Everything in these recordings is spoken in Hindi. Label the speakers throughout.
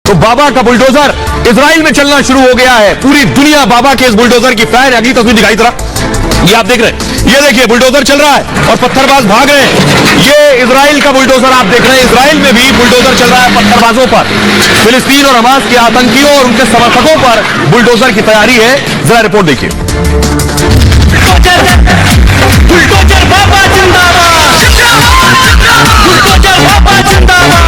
Speaker 1: तो बाबा का बुलडोजर इजराइल में चलना शुरू हो गया है। पूरी दुनिया बाबा के इस बुलडोजर की फैन है। अगली तस्वीर दिखाई तरह, ये आप देख रहे हैं, ये देखिए बुलडोजर चल रहा है और पत्थरबाज भाग रहे हैं। ये इजराइल का बुलडोजर आप देख रहे हैं। इजराइल में भी बुलडोजर चल रहा है पत्थरबाजों पर। फिलिस्तीन और हमास के आतंकियों और उनके समर्थकों पर बुलडोजर की तैयारी है। जरा रिपोर्ट देखिए।
Speaker 2: बुलडोजर बाबा जिंदाबाद, बुलडोजर बाबा जिंदाबाद।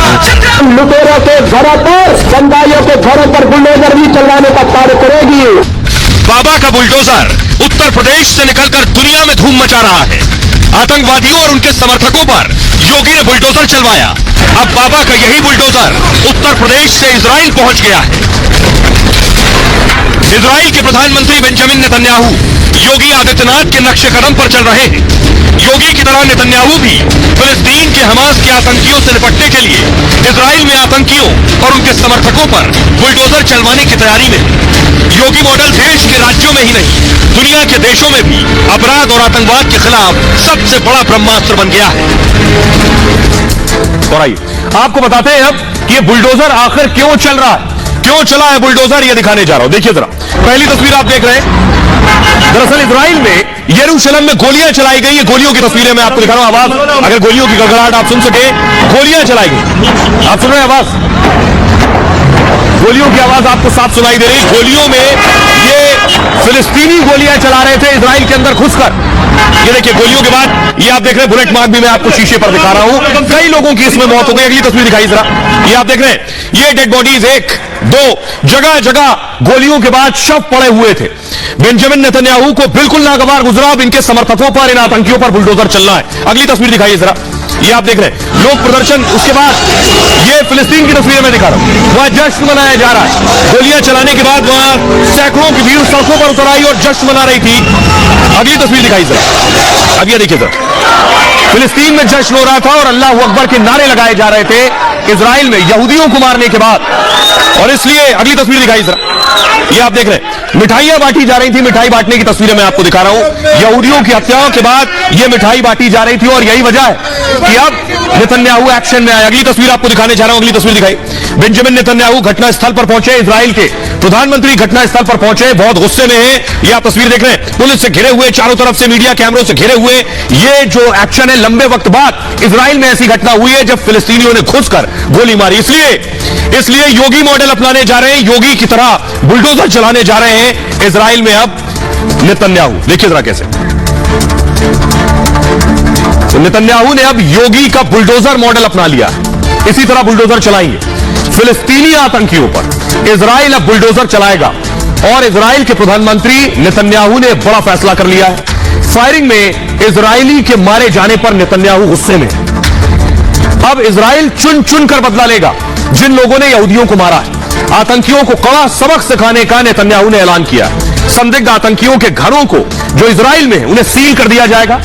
Speaker 3: लुटेरों के घरों पर, बंदाइयों के घरों पर बुलडोजर भी चलवाने का कार्य करेगी।
Speaker 4: बाबा का बुलडोजर उत्तर प्रदेश से निकलकर दुनिया में धूम मचा रहा है। आतंकवादियों और उनके समर्थकों पर योगी ने बुलडोजर चलवाया। अब बाबा का यही बुलडोजर उत्तर प्रदेश से इजराइल पहुंच गया है। इजराइल के प्रधानमंत्री बेंजामिन नेतन्याहू योगी आदित्यनाथ के नक्शे कदम पर चल रहे हैं। योगी की तरह नेतन्याहू भी फिलिस्तीन के हमास के आतंकियों से निपटने के लिए इजराइल में आतंकियों और उनके समर्थकों पर बुलडोजर चलवाने की तैयारी में है। योगी मॉडल देश के राज्यों में ही नहीं, दुनिया के देशों में भी अपराध और आतंकवाद के खिलाफ सबसे बड़ा ब्रह्मास्त्र बन गया है।
Speaker 1: और आइए आपको बताते हैं अब कि ये बुलडोजर आखिर क्यों चल रहा है, क्यों चला है बुलडोजर, ये दिखाने जा रहा हूं। देखिए जरा, पहली तस्वीर आप देख रहे हैं। दरअसल इजराइल में यरूशलेम में गोलियां चलाई गई। ये गोलियों की तस्वीरें मैं आपको दिखा रहा हूं। आवाज, अगर गोलियों की गड़गड़ाहट आप सुन सके, गोलियां चलाई गई। आप सुन रहे हैं आवाज, गोलियों की आवाज आपको साफ सुनाई दे रही। गोलियों में ये फिलिस्तीनी गोलियां चला रहे थे इजराइल के अंदर घुसकर। ये देखिए गोलियों के बाद ये आप देख रहे हैं, बुलेट मार्क भी मैं आपको शीशे पर दिखा रहा हूं। कई लोगों की इसमें मौत हो गई। अगली तस्वीर दिखाई जरा, ये आप देख रहे हैं, ये डेड बॉडीज, एक दो जगह जगह गोलियों के बाद शव पड़े हुए थे। बेंजामिन नेतन्याहू को बिल्कुल नागवार गुजरा। अब इनके समर्थकों पर, इन आतंकियों पर बुलडोजर चलना है। अगली तस्वीर दिखाइए जरा, ये आप देख रहे हैं, लोक प्रदर्शन। उसके बाद ये फिलिस्तीन की तस्वीर मैं दिखा रहा हूं, वहां जश्न मनाया जा रहा है। गोलियां चलाने के बाद वहां सैकड़ों की भीड़ सड़कों पर उतर आई और जश्न मना रही थी। अगली तस्वीर दिखाई जरा, अब ये देखिए जरा, फिलिस्तीन में जश्न हो रहा था और अल्लाह अकबर के नारे लगाए जा रहे थे इजराइल में यहूदियों को मारने के बाद। और इसलिए अगली तस्वीर दिखाई जरा, ये आप देख रहे हैं, मिठाइयां बांटी जा रही थी। मिठाई बांटने की तस्वीरें मैं आपको दिखा रहा हूं। यहूदियों की हत्याओं के बाद ये मिठाई बांटी जा रही थी और यही वजह है कि अब नेतन्याहू एक्शन में आए। अगली तस्वीर आपको दिखाने जा रहा हूं, अगली तस्वीर दिखाई। बेंजामिन नेतन्याहू घटनास्थल पर पहुंचे। इजराइल के प्रधानमंत्री घटनास्थल पर पहुंचे, बहुत गुस्से में है। ये आप तस्वीर देख रहे हैं, पुलिस से घिरे हुए, चारों तरफ से मीडिया कैमरों से घिरे हुए। ये जो एक्शन है, लंबे वक्त बाद इजराइल में ऐसी घटना हुई है जब फिलिस्तीनियों ने घुसकर गोली मारी। इसलिए योगी मॉडल अपनाने जा रहे हैं, योगी की तरह बुलडोजर चलाने जा रहे हैं इजराइल में अब नेतन्याहू। देखिए जरा कैसे, तो नेतन्याहू ने अब योगी का बुलडोजर मॉडल अपना लिया। इसी तरह बुलडोजर चलाएंगे फिलिस्तीनी आतंकियों पर। इजराइल अब बुलडोजर चलाएगा और इजराइल के प्रधानमंत्री नेतन्याहू ने बड़ा फैसला कर लिया है। फायरिंग में इजरायली के मारे जाने पर नेतन्याहू गुस्से में। अब इजराइल चुन चुन कर बदला लेगा जिन लोगों ने यहूदियों को मारा है। आतंकियों को कड़ा सबक सिखाने का नेतन्याहू ने ऐलान किया। संदिग्ध आतंकियों के घरों को जो इजराइल में, उन्हें सील कर दिया जाएगा।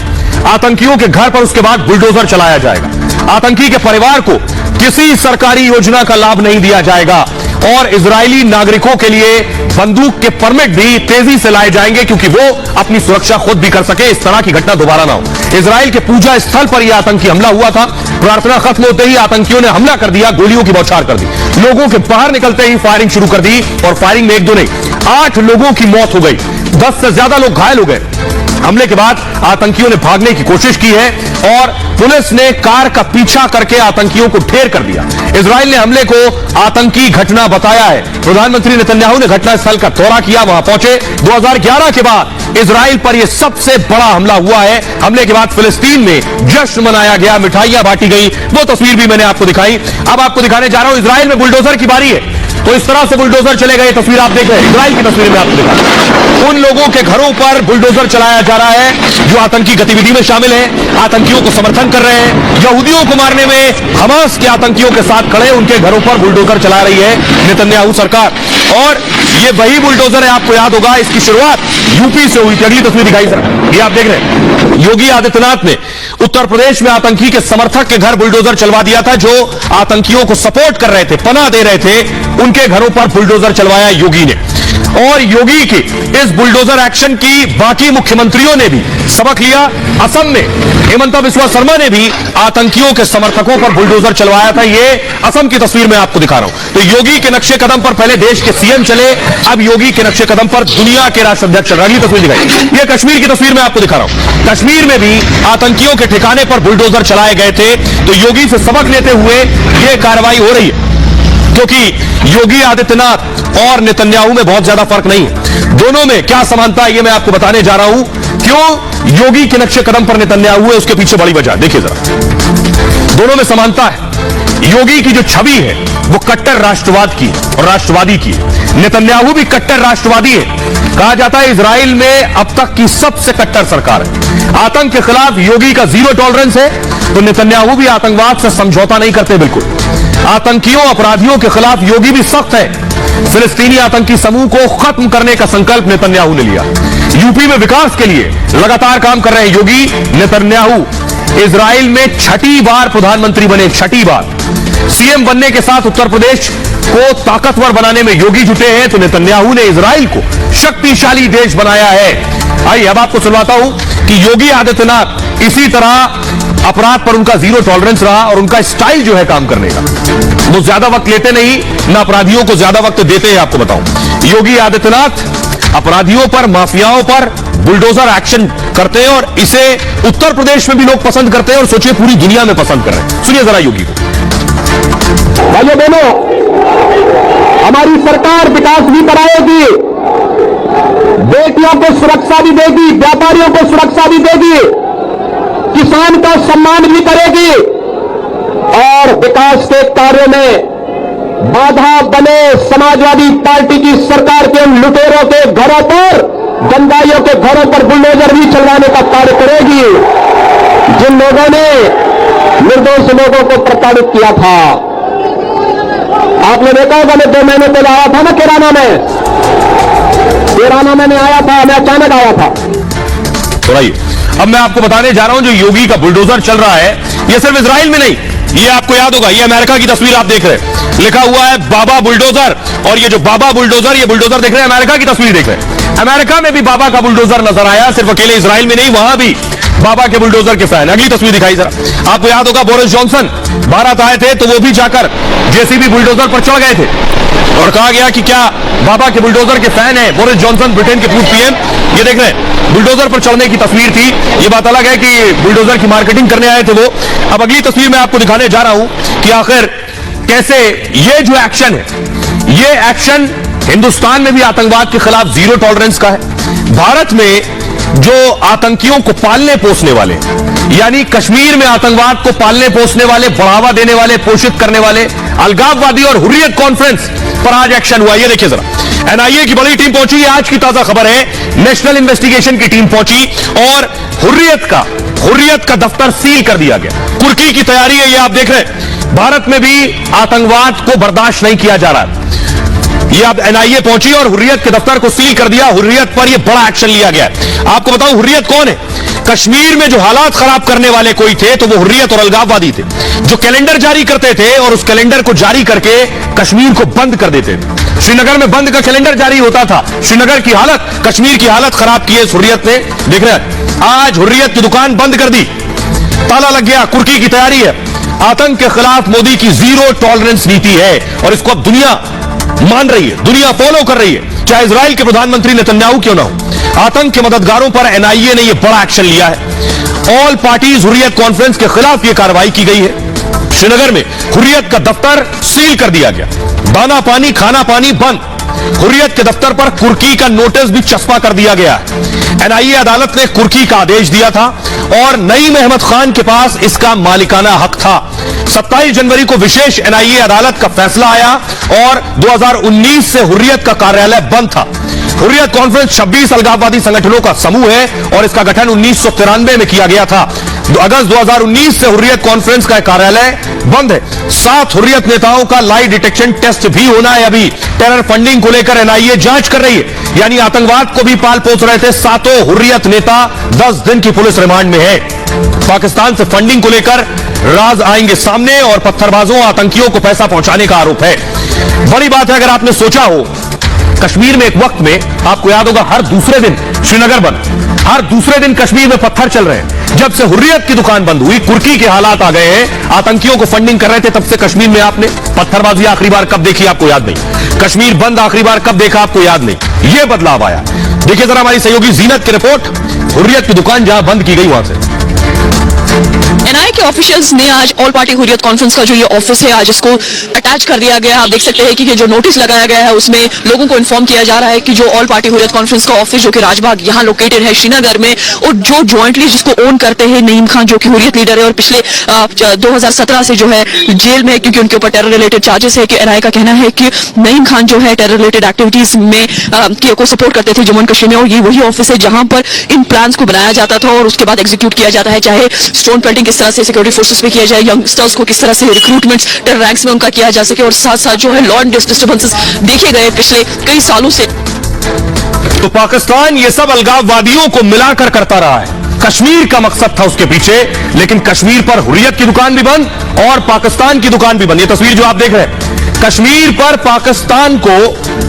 Speaker 1: आतंकियों के घर पर उसके बाद बुलडोजर चलाया जाएगा। आतंकी के परिवार को किसी सरकारी योजना का लाभ नहीं दिया जाएगा और इजरायली नागरिकों के लिए बंदूक के परमिट भी तेजी से लाए जाएंगे क्योंकि वो अपनी सुरक्षा खुद भी कर सके, इस तरह की घटना दोबारा ना हो। इजराइल के पूजा स्थल पर यह आतंकी हमला हुआ था। प्रार्थना खत्म होते ही आतंकियों ने हमला कर दिया, गोलियों की बौछार कर दी। लोगों के बाहर निकलते ही फायरिंग शुरू कर दी और फायरिंग में एक दो नहीं, 8 लोगों की मौत हो गई, 10 से ज्यादा लोग घायल हो गए। हमले के बाद आतंकियों ने भागने की कोशिश की है और पुलिस ने कार का पीछा करके आतंकियों को ढेर कर दिया। इजराइल ने हमले को आतंकी घटना बताया है। प्रधानमंत्री नेतन्याहू ने घटनास्थल का दौरा किया, वहां पहुंचे। 2011 के बाद इजराइल पर यह सबसे बड़ा हमला हुआ है। हमले के बाद फिलिस्तीन में जश्न मनाया गया, मिठाइयां बांटी गई। वो तस्वीर भी मैंने आपको दिखाई। अब आपको दिखाने जा रहा हूं, इजराइल में बुलडोजर की बारी है तो इस तरह से बुलडोजर चले गए। तस्वीर आप देख रहे हैं, इजराइल की तस्वीर में आपको दिखा, उन लोगों के घरों पर बुलडोजर चलाया जा रहा है जो आतंकी गतिविधि में शामिल है, आतंकियों को समर्थन कर रहे हैं, यहूदियों को मारने में हमास के आतंकियों के साथ खड़े, उनके घरों पर बुलडोजर चला रही है नेतन्याहू सरकार। और ये वही बुलडोजर है, आपको याद होगा इसकी शुरुआत यूपी से हुई थी। अगली तस्वीर दिखाई सर, ये आप देख रहे हैं, योगी आदित्यनाथ ने उत्तर प्रदेश में आतंकी के समर्थक के घर बुलडोजर चलवा दिया था जो आतंकियों को सपोर्ट कर रहे थे, पनाह दे रहे थे, उनके घरों पर बुलडोजर चलवाया योगी ने। और योगी के इस बुलडोजर एक्शन की बाकी मुख्यमंत्रियों ने भी सबक लिया। असम में हेमंत बिस्वा शर्मा ने भी आतंकियों के समर्थकों पर बुलडोजर चलवाया था। ये असम की तस्वीर मैं आपको दिखा रहा हूं। तो योगी के नक्शे कदम पर पहले देश के सीएम चले, अब योगी के नक्शे कदम पर दुनिया के राष्ट्राध्यक्ष चल रहा है। अगली तस्वीर दिखाई, ये कश्मीर की तस्वीर मैं आपको दिखा रहा हूं। कश्मीर में भी आतंकियों के ठिकाने पर बुलडोजर चलाए गए थे। तो योगी से सबक लेते हुए यह कार्रवाई हो रही है, क्योंकि योगी आदित्यनाथ और नेतन्याहू में बहुत ज्यादा फर्क नहीं है। दोनों में क्या समानता है ये मैं आपको बताने जा रहा हूं। क्यों योगी के नक्शे कदम पर नेतन्याहू है, उसके पीछे बड़ी वजह देखिए जरा। दोनों में समानता है। योगी की जो छवि है वो कट्टर राष्ट्रवाद की और राष्ट्रवादी की है। नेतन्याहू भी कट्टर राष्ट्रवादी है। कहा जाता है इजराइल में अब तक की सबसे कट्टर सरकार है। आतंक के खिलाफ योगी का जीरो टॉलरेंस है, तो नेतन्याहू भी आतंकवाद से समझौता नहीं करते बिल्कुल। आतंकियों अपराधियों के खिलाफ योगी भी सख्त है। फिलिस्तीनी आतंकी समूह को खत्म करने का संकल्प नेतन्याहू ने लिया। यूपी में विकास के लिए लगातार काम कर रहे हैं योगी। नेतन्याहू इजराइल में छठी बार प्रधानमंत्री बने, छठी बार। सीएम बनने के साथ उत्तर प्रदेश को ताकतवर बनाने में योगी जुटे हैं, तो नेतन्याहू ने इजराइल को शक्तिशाली देश बनाया है। आइए अब आपको सुनवाता हूं कि योगी आदित्यनाथ इसी तरह अपराध पर उनका जीरो टॉलरेंस रहा और उनका स्टाइल जो है काम करने का, वो ज्यादा वक्त लेते नहीं, ना अपराधियों को ज्यादा वक्त देते हैं। आपको बताऊं, योगी आदित्यनाथ अपराधियों पर, माफियाओं पर बुलडोजर एक्शन करते हैं और इसे उत्तर प्रदेश में भी लोग पसंद करते हैं और सोचिए पूरी दुनिया में पसंद कर रहे हैं। सुनिए जरा योगी को।
Speaker 3: भाइयों बहनों, हमारी सरकार विकास भी कराएगी, बेटियों को सुरक्षा भी देगी, व्यापारियों को सुरक्षा भी देगी, किसान का सम्मान भी करेगी और विकास के कार्यों में बाधा बने समाजवादी पार्टी की सरकार के उन लुटेरों के घरों पर, दंगाइयों के घरों पर बुलडोजर भी चलवाने का कार्य करेगी, जिन लोगों ने निर्दोष लोगों को प्रताड़ित किया था। आपने देखा होगा, मैं 2 महीने पहले आया था ना कैराना में आया था, मैं अचानक आया था।
Speaker 1: तो आइए अब मैं आपको बताने जा रहा हूं, जो योगी का बुलडोजर चल रहा है ये सिर्फ इजराइल में नहीं, ये आपको याद होगा, ये अमेरिका की तस्वीर आप देख रहे हैं, लिखा हुआ है बाबा बुलडोजर। और ये जो बाबा बुलडोजर, ये बुलडोजर देख रहे हैं, अमेरिका की तस्वीर देख रहे हैं। अमेरिका में भी बाबा का बुलडोजर नजर आया, सिर्फ अकेले इजराइल में नहीं, वहां भी बाबा के बुलडोजर के फैन। अगली तस्वीर दिखाई जरा। आपको याद होगा बोरिस जॉनसन भारत आए थे तो वो भी जाकर जेसीबी बुलडोजर पर चढ़ गए थे और कहा गया कि क्या बाबा के बुलडोजर के फैन है बोरिस जॉनसन, ब्रिटेन के पूर्व पीएम। ये देख रहे हैं बुलडोजर पर चढ़ने की तस्वीर थी। ये बात अलग है कि बुलडोजर की मार्केटिंग करने आए थे वो। अब अगली तस्वीर मैं आपको दिखाने जा रहा हूं कि आखिर कैसे ये जो एक्शन है, ये एक्शन हिंदुस्तान में भी आतंकवाद के खिलाफ जीरो टॉलरेंस का है। भारत में जो आतंकियों को पालने पोसने वाले, यानी कश्मीर में आतंकवाद को पालने पोसने वाले, बढ़ावा देने वाले, पोषित करने वाले अलगाववादी और हुर्रियत कॉन्फ्रेंस पर आज एक्शन हुआ। ये देखिए जरा, एनआईए की बड़ी टीम पहुंची, आज की ताजा खबर है, नेशनल इन्वेस्टिगेशन की टीम पहुंची और हुर्रियत का दफ्तर सील कर दिया गया। कुर्की की तैयारी है, ये आप देख रहे हैं। भारत में भी आतंकवाद को बर्दाश्त नहीं किया जा रहा है। ये अब एनआईए पहुंची और हुर्रियत के दफ्तर को सील कर दिया। हुर्रियत पर यह बड़ा एक्शन लिया गया है। आपको बताऊं हुर्रियत कौन है? कश्मीर में जो हालात खराब करने वाले कोई थे तो वो हुर्रियत और अलगाववादी थे, जो कैलेंडर जारी करते थे और उस कैलेंडर को जारी करके कश्मीर को बंद कर देते थे। श्रीनगर में बंद का कैलेंडर जारी होता था, श्रीनगर की हालत, कश्मीर की हालत खराब की है हुर्रियत ने। देख रहे हैं, आज हुर्रियत की दुकान बंद कर दी, ताला लग गया। कुर्की की तैयारी है। आतंक के खिलाफ मोदी की जीरो टॉलरेंस नीति है और इसको अब दुनिया मान रही है, दुनिया फॉलो कर रही है, चाहे इजराइल के प्रधानमंत्री नेतन्याहू क्यों ना हो। आतंक के मददगारों पर एनआईए ने यह बड़ा एक्शन लिया है। ऑल पार्टीज हुर्रियत कॉन्फ्रेंस के खिलाफ यह कार्रवाई की गई है। श्रीनगर में हुर्रियत का दफ्तर सील कर दिया गया, दाना पानी खाना पानी बंद। हुर्रियत के दफ्तर पर कुर्की का नोटिस भी चस्पा कर दिया गया। एनआईए अदालत ने कुर्की का आदेश दिया था और नईम अहमद खान के पास इसका मालिकाना हक था। 27 जनवरी को विशेष एनआईए अदालत का फैसला आया और 2019 से हुर्रियत का कार्यालय बंद था। हुर्रियत कॉन्फ्रेंस 26 अलगाववादी संगठनों का समूह है और इसका गठन 1993 में किया गया था। अगस्त 2019 से हुर्रियत कॉन्फ्रेंस का कार्यालय बंद है। 7 हुर्रियत नेताओं का लाई डिटेक्शन टेस्ट भी होना है। अभी टेरर फंडिंग को लेकर एनआईए जांच कर रही है, यानी आतंकवाद को भी पाल पोस रहे थे 7 हुर्रियत नेता। 10 दिन की पुलिस रिमांड में है। पाकिस्तान से फंडिंग को लेकर राज आएंगे सामने और पत्थरबाजों आतंकियों को पैसा पहुंचाने का आरोप है। बड़ी बात है, अगर आपने सोचा हो कश्मीर में एक वक्त में आपको याद होगा हर दूसरे दिन श्रीनगर बंद, हर दूसरे दिन कश्मीर में पत्थर चल रहे हैं। जब से हुर्रियत की दुकान बंद हुई, कुर्की के हालात आ गए हैं, आतंकियों को फंडिंग कर रहे थे, तब से कश्मीर में आपने पत्थरबाजी आखिरी बार कब देखी आपको याद नहीं, कश्मीर बंद आखिरी बार कब देखा आपको याद नहीं। यह बदलाव आया। देखिए जरा हमारी सहयोगी जीनत की रिपोर्ट, हुर्रियत की दुकान जहां बंद की गई वहां से।
Speaker 5: एनआईए के ऑफिशियल्स ने आज ऑल पार्टी हुर्रियत कॉन्फ्रेंस का जो ये ऑफिस है आज इसको अटैच कर दिया गया है। आप देख सकते हैं कि ये जो नोटिस लगाया गया है उसमें लोगों को इन्फॉर्म किया जा रहा है कि जो ऑल पार्टी हुर्रियत कॉन्फ्रेंस का ऑफिस जो कि राजबाग यहाँ लोकेटेड है श्रीनगर में, और जो ज्वाइंटली जिसको ओन करते हैं नईम खान जो कि हुर्रियत लीडर है और पिछले 2017 से जो है जेल में, क्योंकि उनके ऊपर टेरर रिलेटेड चार्जेस है। कि एनआईए का कहना है कि नईम खान जो है टेरर रिलेटेड एक्टिविटीज में को सपोर्ट करते थे जम्मू एंड कश्मीर में, और ये वही ऑफिस है जहां पर इन प्लान्स को बनाया जाता था और उसके बाद एग्जीक्यूट किया जाता है। चाहे स्टोन पेल्टिंग किस तरह से सिक्योरिटी फोर्सेस में किया जाए, यंगस्टर्स को किस तरह से रिक्रूटमेंट टेरर रैंक्स में उनका किया जा सके, और साथ साथ जो है लॉ एंड डिस्टर्बेंसेस देखे गए पिछले कई सालों से।
Speaker 1: तो पाकिस्तान ये सब अलगाववादियों को मिलाकर करता रहा है। कश्मीर का मकसद था उसके पीछे, लेकिन कश्मीर पर हुर्रियत की दुकान भी बंद और पाकिस्तान की दुकान भी बंद। ये तस्वीर जो आप देख रहे हैं, कश्मीर पर पाकिस्तान को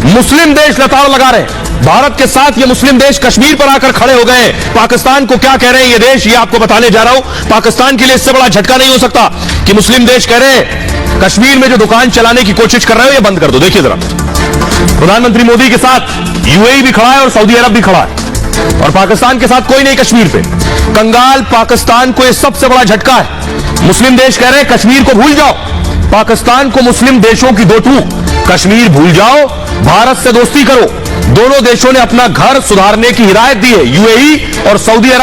Speaker 1: मुस्लिम देश लताड़ लगा रहे हैं। भारत के साथ ये मुस्लिम देश कश्मीर पर आकर खड़े हो गए। पाकिस्तान को क्या कह रहे हैं ये देश, ये आपको बताने जा रहा हूं। पाकिस्तान के लिए इससे बड़ा झटका नहीं हो सकता कि मुस्लिम देश कह रहे हैं कश्मीर में जो दुकान चलाने की कोशिश कर रहे हो ये बंद कर दो। देखिए जरा, प्रधानमंत्री मोदी के साथ यूएई भी खड़ा है और सऊदी अरब भी खड़ा है, और पाकिस्तान के साथ कोई नहीं कश्मीर पे। कंगाल पाकिस्तान को यह सबसे बड़ा झटका है। मुस्लिम देश कह रहे हैं कश्मीर को भूल जाओ, पाकिस्तान को मुस्लिम देशों की दो टूक, कश्मीर भूल जाओ, भारत से दोस्ती करो। दोनों देशों ने अपना घर सुधारने की हिदायत दी है, यूएई और सऊदी अरब।